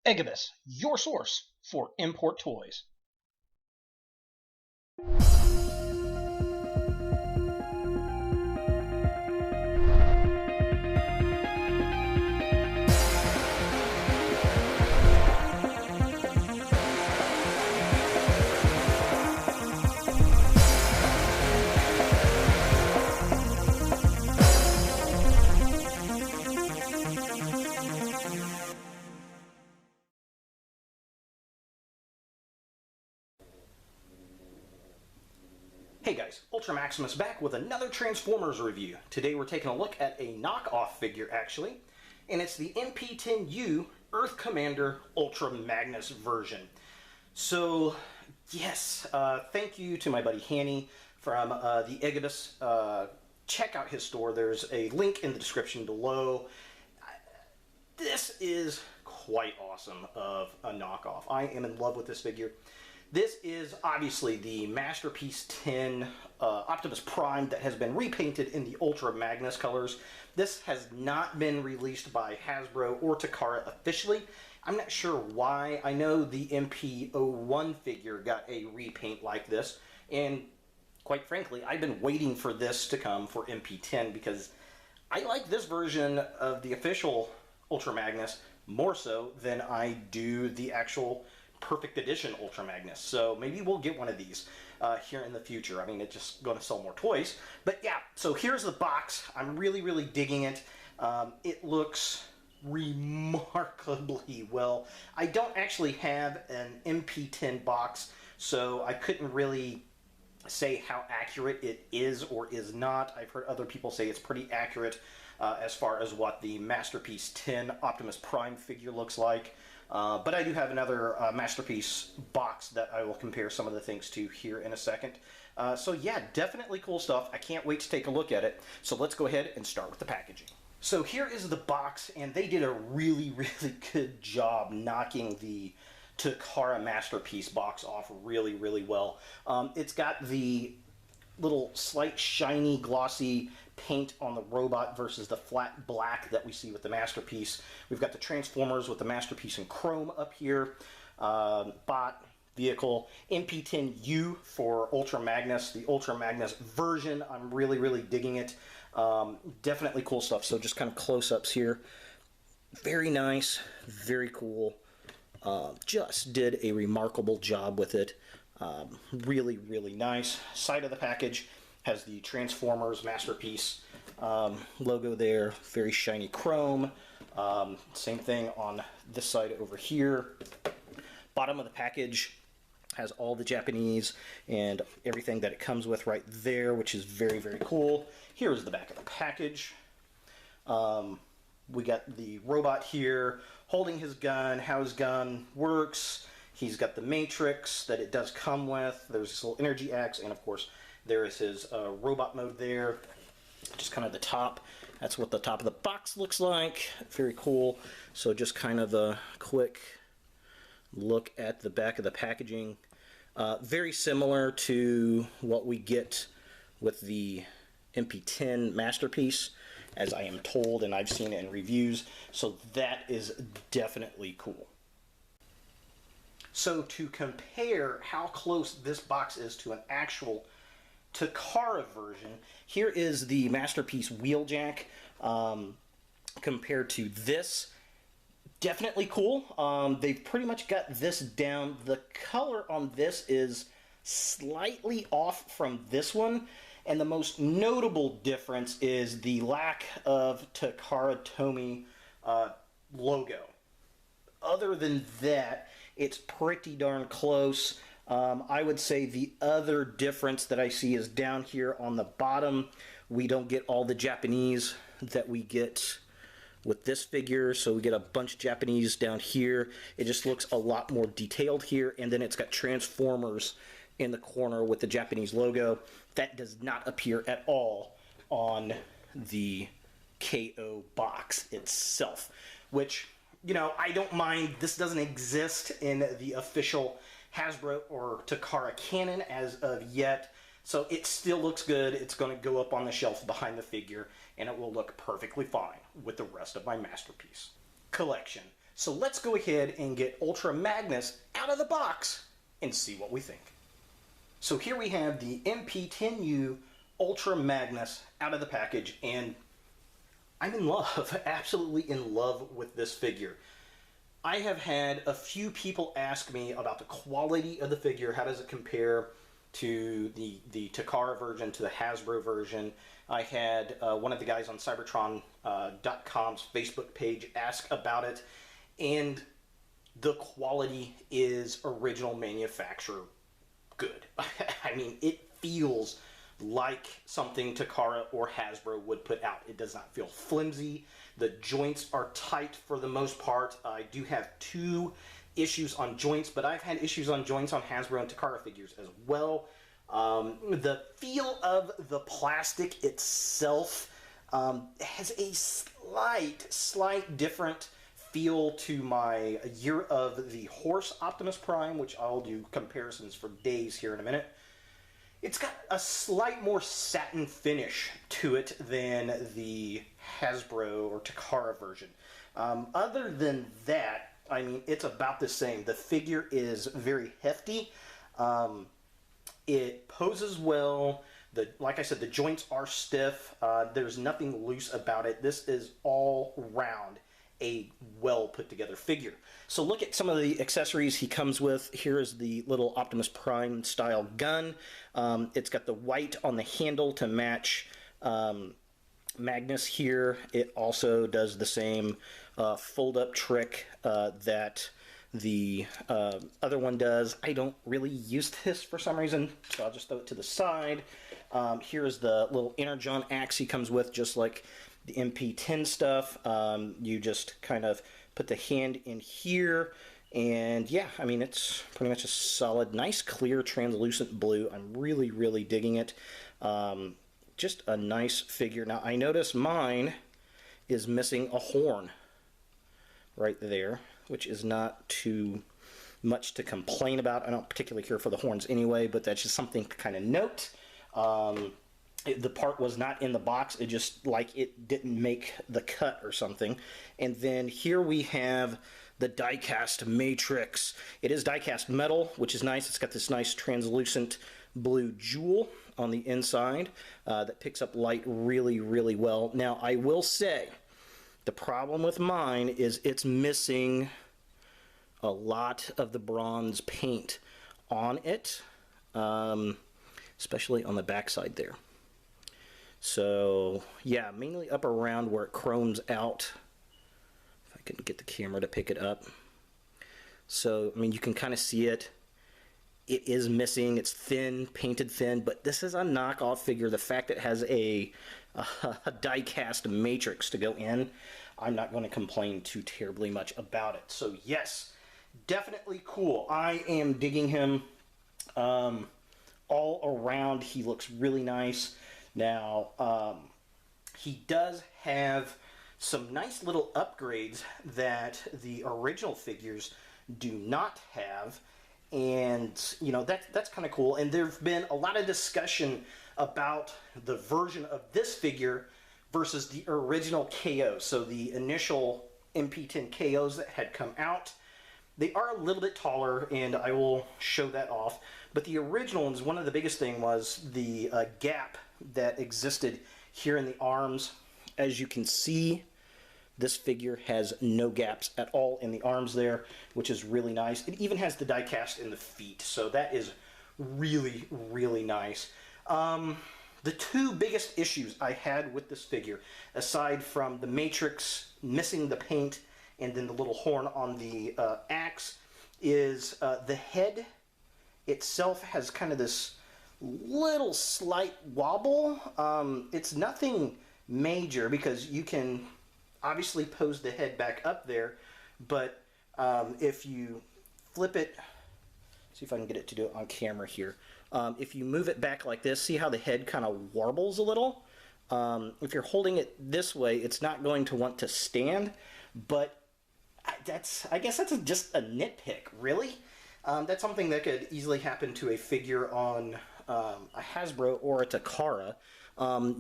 Egibus, your source for import toys. Hey guys, Ultra Maximus back with another Transformers review. Today we're taking a look at a knockoff figure actually, and it's the MP-10U Earth Commander Ultra Magnus version. So yes, thank you to my buddy Hanny from the Egibus. Check out his store. There's a link in the description below. This is quite awesome of a knockoff. I am in love with this figure. This is obviously the Masterpiece 10 Optimus Prime that has been repainted in the Ultra Magnus colors. This has not been released by Hasbro or Takara officially. I'm not sure why. I know the MP-01 figure got a repaint like this, and quite frankly, I've been waiting for this to come for MP-10 because I like this version of the official Ultra Magnus more so than I do the actual Perfect Edition Ultra Magnus. So maybe we'll get one of these here in the future. I mean, it's just going to sell more toys. But yeah, so here's the box. I'm really digging it. It looks remarkably well. I don't actually have an MP-10 box, so I couldn't really say how accurate it is or is not. I've heard other people say it's pretty accurate as far as what the Masterpiece 10 Optimus Prime figure looks like. But I do have another Masterpiece box that I will compare some of the things to here in a second. So yeah, definitely cool stuff. I can't wait to take a look at it. So let's go ahead and start with the packaging. So here is the box, and they did a really good job knocking the Takara Masterpiece box off really well. It's got the little slight shiny glossy paint on the robot versus the flat black that we see with the Masterpiece. We've got the Transformers with the Masterpiece in chrome up here. Bot, vehicle, MP-10U for Ultra Magnus, the Ultra Magnus version. I'm really digging it. Definitely cool stuff. So just kind of close-ups here. Very nice, very cool. Just did a remarkable job with it. Really nice. Side of the package has the Transformers Masterpiece logo there, very shiny chrome. Same thing on this side over here. Bottom of the package has all the Japanese and everything that it comes with right there, which is very cool. Here is the back of the package. We got the robot here holding his gun, how his gun works. He's got the matrix that it does come with. There's this little energy axe, and of course there is his robot mode there. Just kind of the top. That's what the top of the box looks like. Very cool. So just kind of a quick look at the back of the packaging. Very similar to what we get with the MP-10 Masterpiece, as I am told, and I've seen it in reviews. So that is definitely cool. So to compare how close this box is to an actual Takara version, here is the Masterpiece Wheeljack compared to this. Definitely cool. They've pretty much got this down. The color on this is slightly off from this one, and the most notable difference is the lack of Takara Tomy logo. Other than that, it's pretty darn close. I would say the other difference that I see is down here on the bottom. We don't get all the Japanese that we get with this figure, so we get a bunch of Japanese down here. It just looks a lot more detailed here, and then it's got Transformers in the corner with the Japanese logo. That does not appear at all on the KO box itself, which, you know, I don't mind. This doesn't exist in the official Hasbro or Takara canon as of yet, so it still looks good. It's going to go up on the shelf behind the figure, and it will look perfectly fine with the rest of my Masterpiece collection. So let's go ahead and get Ultra Magnus out of the box and see what we think. So here we have the MP-10U Ultra Magnus out of the package, and I'm in love, absolutely in love with this figure. I have had a few people ask me about the quality of the figure. How does it compare to the Takara version, to the Hasbro version? I had one of the guys on Cybertron.com's Facebook page ask about it, and the quality is original manufacturer good. I mean, it feels like something Takara or Hasbro would put out. It does not feel flimsy. The joints are tight for the most part. I do have 2 issues on joints, but I've had issues on joints on Hasbro and Takara figures as well. The feel of the plastic itself has a slight different feel to my Year of the Horse Optimus Prime, which I'll do comparisons for days here in a minute. It's got a slight more satin finish to it than the Hasbro or Takara version. Other than that, I mean, it's about the same. The figure is very hefty. It poses well. Like I said, the joints are stiff. There's nothing loose about it. This is all round a well put together figure. So look at some of the accessories he comes with. Here is the little Optimus Prime style gun. It's got the white on the handle to match Magnus here. It also does the same fold up trick that the other one does. I don't really use this for some reason, so I'll just throw it to the side. Here's the little Energon axe he comes with, just like the MP-10 stuff. You just kind of put the hand in here, and yeah, I mean, it's pretty much a solid, nice, clear, translucent blue. I'm really digging it. Just a nice figure. Now, I notice mine is missing a horn right there, which is not too much to complain about. I don't particularly care for the horns anyway, but that's just something to kind of note. The part was not in the box. It just, like, it didn't make the cut or something. And then here we have the die-cast matrix. It is die-cast metal, which is nice. It's got this nice translucent blue jewel on the inside that picks up light really well. Now, I will say, the problem with mine is it's missing a lot of the bronze paint on it, especially on the backside there. So yeah, mainly up around where it chromes out. If I can get the camera to pick it up. So, I mean, you can kind of see it. It is missing. It's thin, painted thin, but this is a knockoff figure. The fact it has a die-cast matrix to go in, I'm not going to complain too terribly much about it. So yes, definitely cool. I am digging him all around. He looks really nice. Now, he does have some nice little upgrades that the original figures do not have, and you know, that's kind of cool. And there's been a lot of discussion about the version of this figure versus the original KO. So the initial MP-10 KOs that had come out, they are a little bit taller, and I will show that off. But the original ones, one of the biggest thing was the gap that existed here in the arms. As you can see, this figure has no gaps at all in the arms there, which is really nice. It even has the die cast in the feet, so that is really nice. The 2 biggest issues I had with this figure, aside from the matrix missing the paint and then the little horn on the axe, is the head itself has kind of this little slight wobble. It's nothing major, because you can obviously pose the head back up there, but if you flip it, see if I can get it to do it on camera here. If you move it back like this, see how the head kind of warbles a little? If you're holding it this way, it's not going to want to stand, but I guess that's just a nitpick, really. That's something that could easily happen to a figure on a Hasbro or a Takara.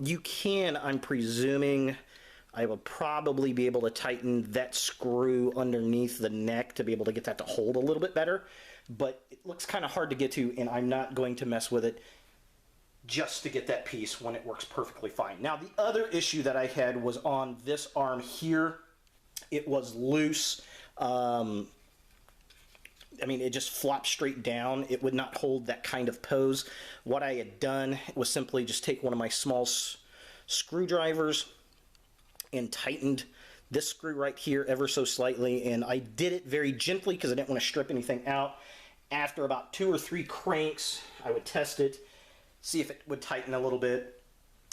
You can, I'm presuming, I will probably be able to tighten that screw underneath the neck to be able to get that to hold a little bit better. But it looks kind of hard to get to, and I'm not going to mess with it just to get that piece when it works perfectly fine. Now, the other issue that I had was on this arm here. It was loose. I mean, it just flopped straight down. It would not hold that kind of pose. What I had done was simply just take one of my small screwdrivers and tightened this screw right here ever so slightly, and I did it very gently because I didn't want to strip anything out. After about 2 or 3 cranks, I would test it, see if it would tighten a little bit.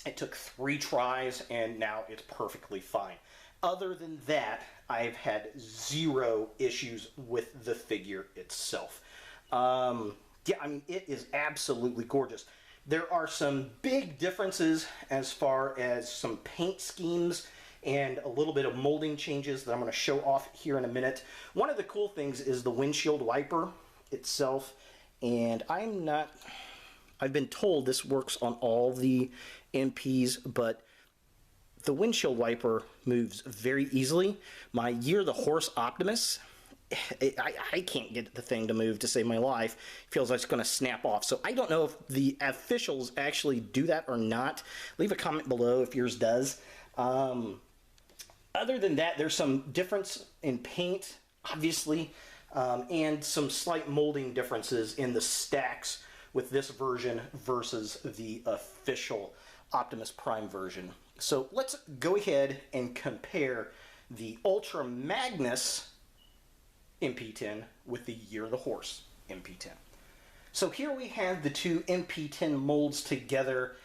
It took 3 tries, and now it's perfectly fine. Other than that, I've had 0 issues with the figure itself. Yeah, I mean, it is absolutely gorgeous. There are some big differences as far as some paint schemes and a little bit of molding changes that I'm going to show off here in a minute. One of the cool things is the windshield wiper itself, and I've been told this works on all the MPs, but the windshield wiper moves very easily. My Year the Horse Optimus, I can't get the thing to move to save my life. It feels like it's going to snap off. So I don't know if the officials actually do that or not. Leave a comment below if yours does. Other than that, there's some difference in paint, obviously, and some slight molding differences in the stacks with this version versus the official Optimus Prime version. So let's go ahead and compare the Ultra Magnus MP-10 with the Year the Horse MP-10. So here we have the two MP-10 molds together.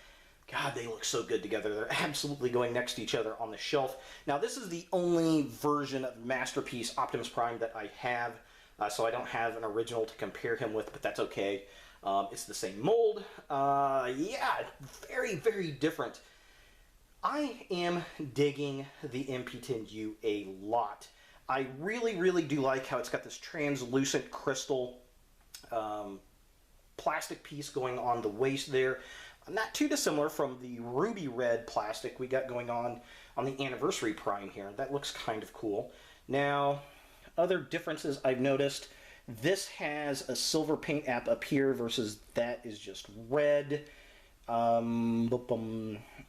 God, they look so good together. They're absolutely going next to each other on the shelf. Now, this is the only version of Masterpiece Optimus Prime that I have, so I don't have an original to compare him with, but that's okay. It's the same mold. Yeah, very, very different. I am digging the MP-10U a lot. I really, really do like how it's got this translucent crystal plastic piece going on the waist there. Not too dissimilar from the ruby red plastic we got going on the Anniversary Prime here. That looks kind of cool. Now, other differences I've noticed. This has a silver paint app up here versus that is just red.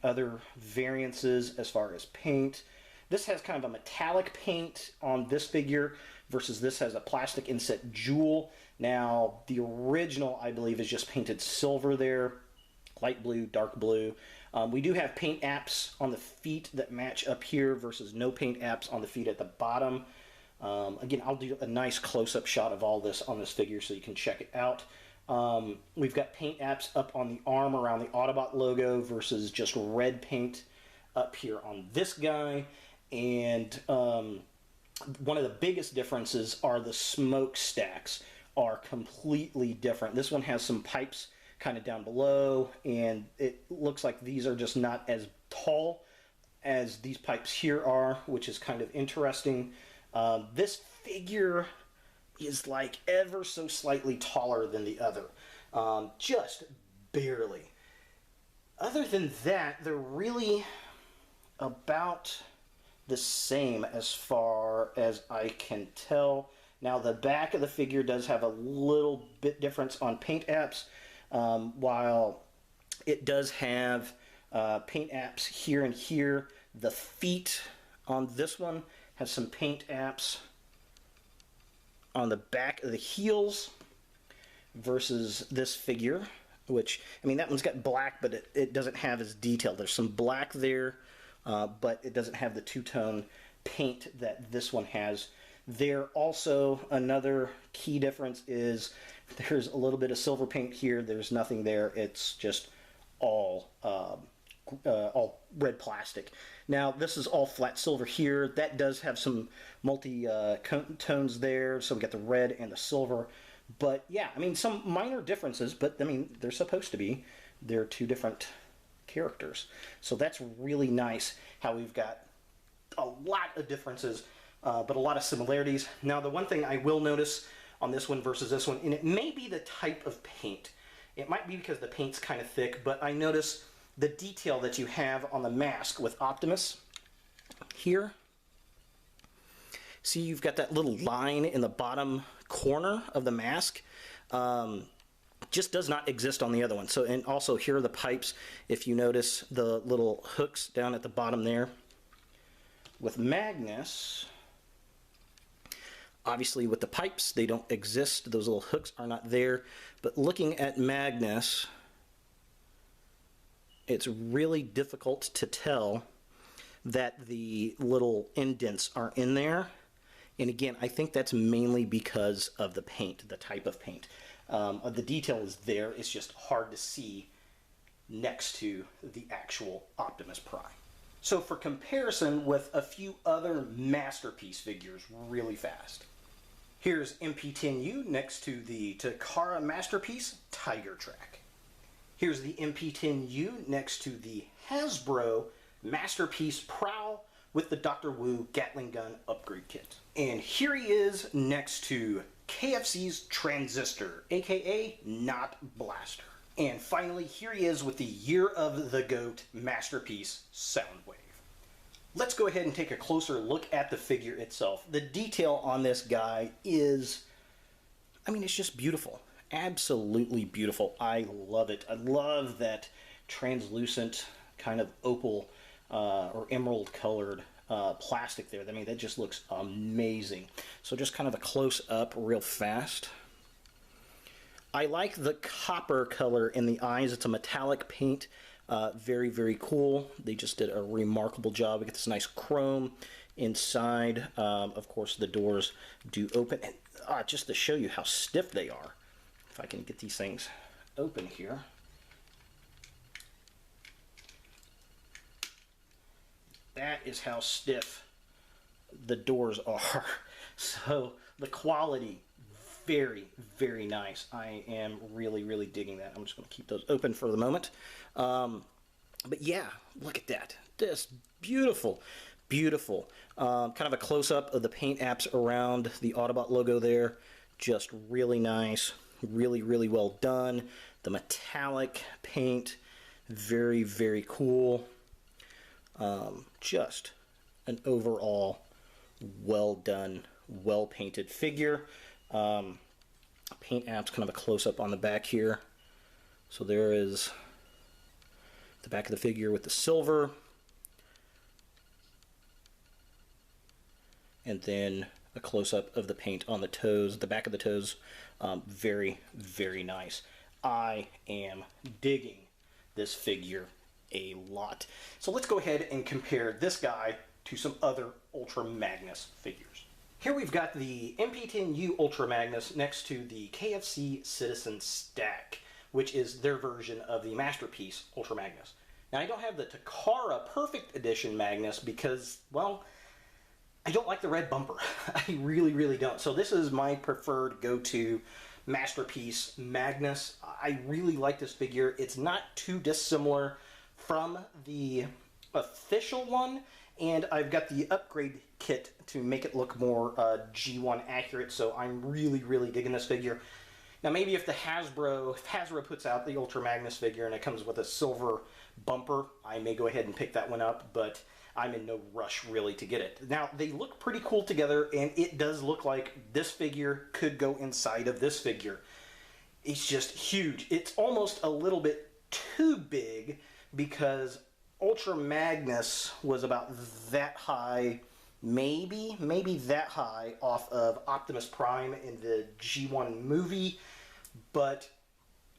Other variances as far as paint. This has kind of a metallic paint on this figure versus this has a plastic inset jewel. Now, the original, I believe, is just painted silver there. Light blue, dark blue. We do have paint apps on the feet that match up here versus no paint apps on the feet at the bottom. Again, I'll do a nice close-up shot of all this on this figure so you can check it out. We've got paint apps up on the arm around the Autobot logo versus just red paint up here on this guy. And one of the biggest differences are the smokestacks are completely different. This one has some pipes kind of down below, and it looks like these are just not as tall as these pipes here are, which is kind of interesting. This figure is like ever so slightly taller than the other, just barely. Other than that, they're really about the same as far as I can tell. Now, the back of the figure does have a little bit difference on paint apps, while it does have paint apps here and here. The feet on this one have some paint apps on the back of the heels versus this figure, which, I mean, that one's got black, but it doesn't have as detailed. There's some black there, but it doesn't have the two-tone paint that this one has. There also, another key difference is there's a little bit of silver paint here. There's nothing there. It's just all red plastic. Now, this is all flat silver here. That does have some multi-tones there. So we got the red and the silver. But yeah, I mean, some minor differences, but I mean, they're supposed to be. They're two different characters. So that's really nice how we've got a lot of differences, but a lot of similarities. Now, the one thing I will notice on this one versus this one, and it may be the type of paint. It might be because the paint's kind of thick, but I notice the detail that you have on the mask with Optimus here. See, you've got that little line in the bottom corner of the mask. Just does not exist on the other one. So, and also here are the pipes. If you notice the little hooks down at the bottom there. With Magnus, obviously with the pipes, they don't exist. Those little hooks are not there. But looking at Magnus, it's really difficult to tell that the little indents are in there. And again, I think that's mainly because of the paint, the type of paint. The detail is there, it's just hard to see next to the actual Optimus Prime. So for comparison with a few other Masterpiece figures really fast. Here's MP-10U next to the Takara Masterpiece Tiger Track. Here's the MP-10U next to the Hasbro Masterpiece Prowl with the Dr. Wu Gatling Gun Upgrade Kit. And here he is next to KFC's Transistor, aka Not Blaster. And finally, here he is with the Year of the Goat Masterpiece Soundwave. Let's go ahead and take a closer look at the figure itself. The detail on this guy is, I mean, it's just beautiful. Absolutely beautiful. I love it. I love that translucent kind of opal or emerald colored plastic there. I mean, that just looks amazing. So just kind of a close up real fast. I like the copper color in the eyes. It's a metallic paint. Very, very cool. They just did a remarkable job. We get this nice chrome inside. Of course, the doors do open. And just to show you how stiff they are, if I can get these things open here. That is how stiff the doors are. So the quality, very, very nice. I am really, really digging that. I'm just going to keep those open for the moment. But yeah, look at that. This beautiful, beautiful. Kind of a close-up of the paint apps around the Autobot logo there. Just really nice. Really, really well done. The metallic paint, very, very cool. Just an overall well done, well painted figure. Paint apps, kind of a close-up on the back here. So there is the back of the figure with the silver. And then a close-up of the paint on the toes, the back of the toes. Very, very nice. I am digging this figure a lot. So let's go ahead and compare this guy to some other Ultra Magnus figures. Here we've got the MP-10U Ultra Magnus next to the KFC Citizen Stack, which is their version of the Masterpiece Ultra Magnus. Now I don't have the Takara Perfect Edition Magnus because, well, I don't like the red bumper. I really, really don't. So this is my preferred go-to Masterpiece Magnus. I really like this figure. It's not too dissimilar from the official one, and I've got the upgrade kit to make it look more G1 accurate, so I'm really, really digging this figure. Now maybe if Hasbro puts out the Ultra Magnus figure and it comes with a silver bumper, I may go ahead and pick that one up, but I'm in no rush really to get it. Now they look pretty cool together, and it does look like this figure could go inside of this figure. It's just huge. It's almost a little bit too big, because Ultra Magnus was about that high, maybe that high off of Optimus Prime in the G1 movie, but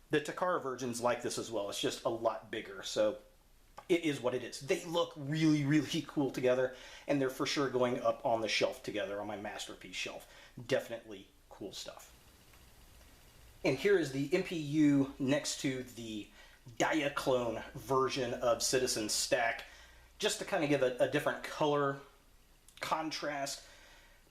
the Takara version's like this as well. It's just a lot bigger, so it is what it is. They look really, really cool together, and they're for sure going up on the shelf together, on my Masterpiece shelf. Definitely cool stuff. And here is the MPU next to the Diaclone version of Citizen Stack, just to kind of give a different color contrast.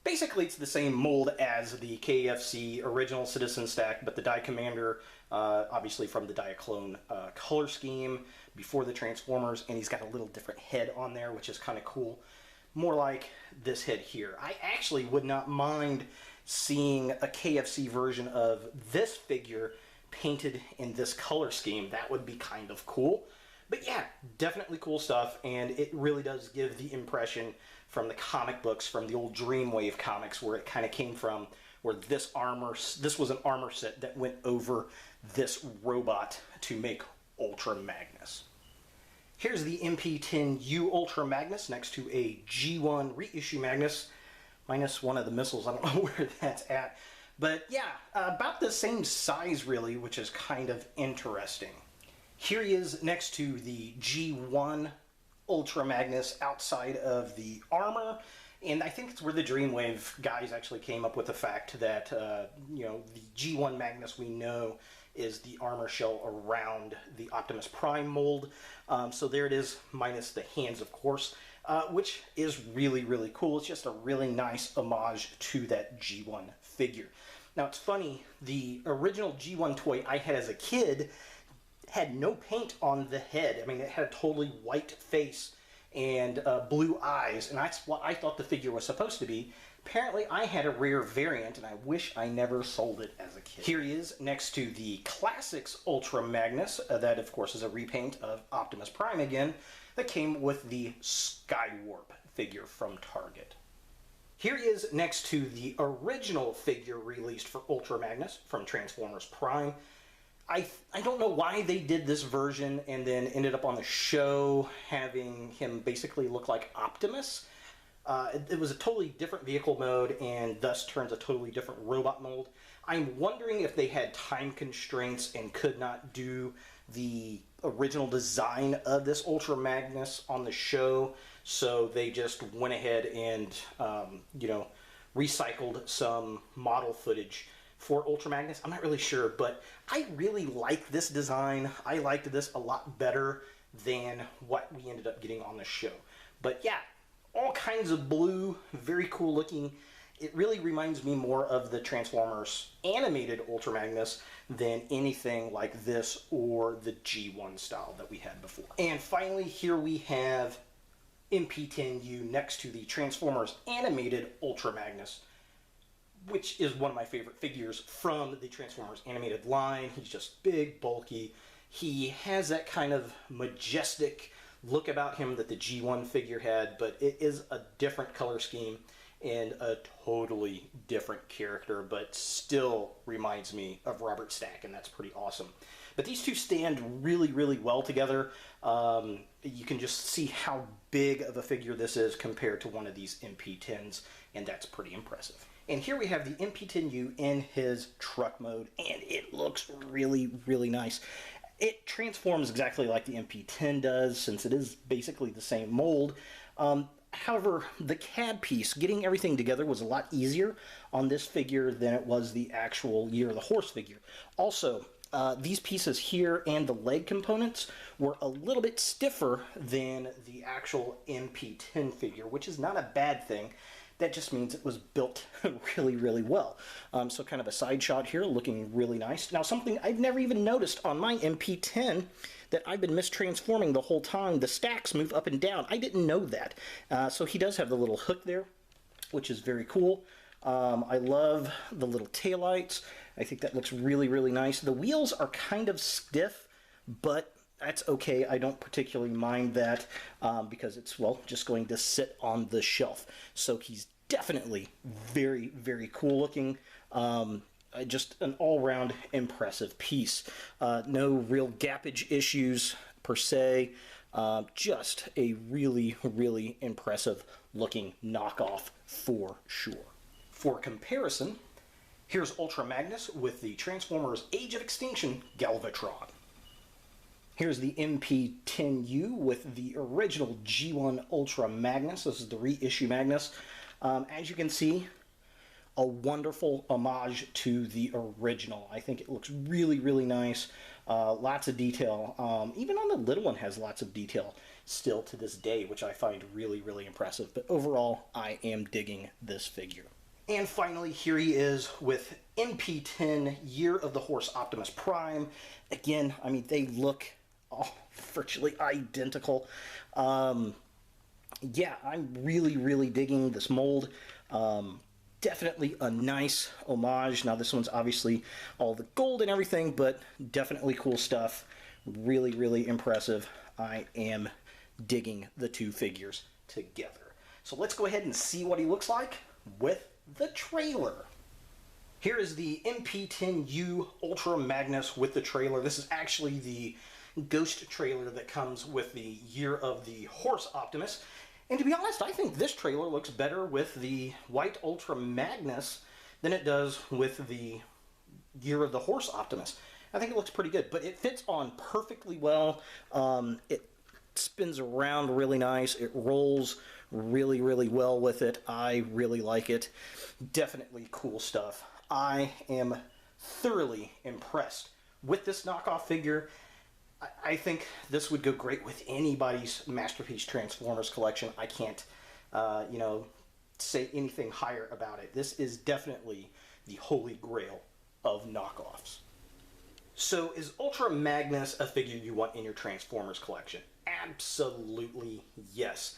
Basically, it's the same mold as the KFC original Citizen Stack, but the Die Commander, obviously from the Diaclone color scheme before the Transformers, and he's got a little different head on there, which is kind of cool. More like this head here. I actually would not mind seeing a KFC version of this figure painted in this color scheme. That would be kind of cool. But yeah, definitely cool stuff, and it really does give the impression from the comic books, from the old Dreamwave comics, where it kind of came from, where this was an armor set that went over this robot to make Ultra Magnus. Here's the MP-10U Ultra Magnus next to a G1 reissue Magnus, minus one of the missiles. I don't know where that's at. But yeah, about the same size really, which is kind of interesting. Here he is next to the G1 Ultra Magnus outside of the armor. And I think it's where the Dreamwave guys actually came up with the fact that, you know, the G1 Magnus we know is the armor shell around the Optimus Prime mold. So there it is, minus the hands, of course, which is really, really cool. It's just a really nice homage to that G1 figure. Now, it's funny, the original G1 toy I had as a kid had no paint on the head. I mean, it had a totally white face and blue eyes, and that's what I thought the figure was supposed to be. Apparently, I had a rare variant, and I wish I never sold it as a kid. Here he is next to the Classics Ultra Magnus. That, of course, is a repaint of Optimus Prime again, that came with the Skywarp figure from Target. Here he is next to the original figure released for Ultra Magnus from Transformers Prime. I don't know why they did this version and then ended up on the show having him basically look like Optimus. It was a totally different vehicle mode and thus turns a totally different robot mold. I'm wondering if they had time constraints and could not do the original design of this Ultra Magnus on the show, so they just went ahead and, you know, recycled some model footage for Ultra Magnus. I'm not really sure, but I really like this design. I liked this a lot better than what we ended up getting on the show. But yeah, all kinds of blue, very cool looking. It really reminds me more of the Transformers animated Ultra Magnus than anything like this or the G1 style that we had before. And finally, here we have MP-10U next to the Transformers animated Ultra Magnus, which is one of my favorite figures from the Transformers animated line. He's just big, bulky. He has that kind of majestic look about him that the G1 figure had, but it is a different color scheme and a totally different character, but still reminds me of Robert Stack, and that's pretty awesome. But these two stand really, really well together. You can just see how big of a figure this is compared to one of these MP-10s, and that's pretty impressive. And here we have the MP-10U in his truck mode, and it looks really, really nice. It transforms exactly like the MP-10 does, since it is basically the same mold. However, the CAD piece, getting everything together, was a lot easier on this figure than it was the actual Year of the Horse figure. Also, these pieces here and the leg components were a little bit stiffer than the actual MP-10 figure, which is not a bad thing. That just means it was built really, really well. So kind of a side shot here, looking really nice. Now, something I've never even noticed on my MP-10 that I've been mistransforming the whole time, the stacks move up and down. I didn't know that. So he does have the little hook there, which is very cool. I love the little taillights. I think that looks really, really nice. The wheels are kind of stiff, but that's okay. I don't particularly mind that because it's, well, just going to sit on the shelf. So he's definitely very, very cool looking. Just an all-round impressive piece. No real gappage issues per se. Just a really, really impressive looking knockoff for sure. For comparison, here's Ultra Magnus with the Transformers Age of Extinction Galvatron. Here's the MP-10U with the original G1 Ultra Magnus. This is the reissue Magnus. As you can see, a wonderful homage to the original. I think it looks really, really nice. Lots of detail. Even on the little one has lots of detail still to this day, which I find really, really impressive. But overall, I am digging this figure. And finally, here he is with MP-10 Year of the Horse Optimus Prime. Again, I mean, they look virtually identical. Yeah, I'm really, really digging this mold. Definitely a nice homage. Now, this one's obviously all the gold and everything, but definitely cool stuff. Really, really impressive. I am digging the two figures together. So let's go ahead and see what he looks like with the trailer. Here is the MP-10U Ultra Magnus with the trailer. This is actually the Ghost trailer that comes with the Year of the Horse Optimus. And to be honest, I think this trailer looks better with the white Ultra Magnus than it does with the Year of the Horse Optimus. I think it looks pretty good, but it fits on perfectly well. It spins around really nice. It rolls really, really well with it. I really like it. Definitely cool stuff. I am thoroughly impressed with this knockoff figure. I think this would go great with anybody's Masterpiece Transformers collection. I can't, say anything higher about it. This is definitely the holy grail of knockoffs. So is Ultra Magnus a figure you want in your Transformers collection? Absolutely yes.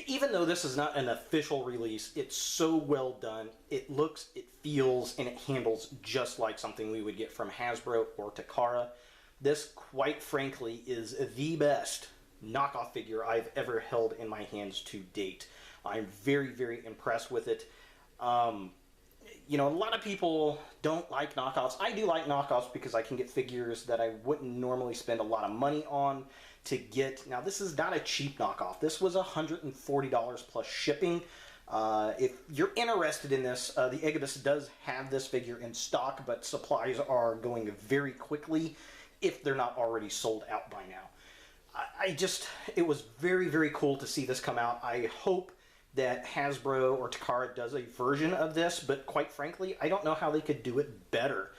Even though this is not an official release, it's so well done. It looks, it feels, and it handles just like something we would get from Hasbro or Takara. This, quite frankly, is the best knockoff figure I've ever held in my hands to date. I'm very, very impressed with it. A lot of people don't like knockoffs. I do like knockoffs because I can get figures that I wouldn't normally spend a lot of money on to get. Now, this is not a cheap knockoff. This was $140 plus shipping. If you're interested in this, the Egibus does have this figure in stock, but supplies are going very quickly if they're not already sold out by now. It was very, very cool to see this come out. I hope that Hasbro or Takara does a version of this, but quite frankly, I don't know how they could do it better.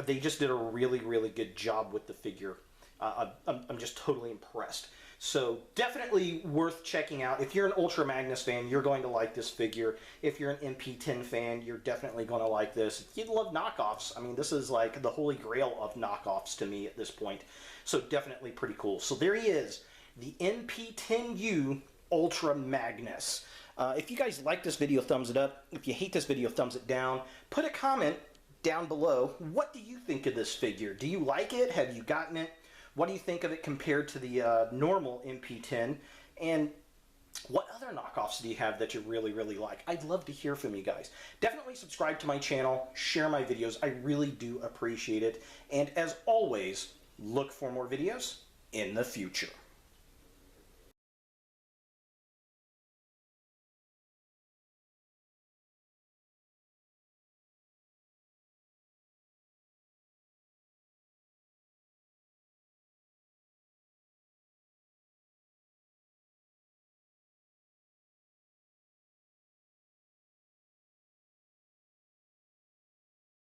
They just did a really, really good job with the figure. I'm just totally impressed. So definitely worth checking out. If you're an Ultra Magnus fan, you're going to like this figure. If you're an MP-10 fan, you're definitely going to like this. If you love knockoffs, I mean, this is like the holy grail of knockoffs to me at this point. So definitely pretty cool. So there he is, the MP-10U Ultra Magnus. If you guys like this video, thumbs it up. If you hate this video, thumbs it down. Put a comment down below. What do you think of this figure? Do you like it? Have you gotten it? What do you think of it compared to the normal MP-10? And what other knockoffs do you have that you really, really like? I'd love to hear from you guys. Definitely subscribe to my channel. Share my videos. I really do appreciate it. And as always, look for more videos in the future.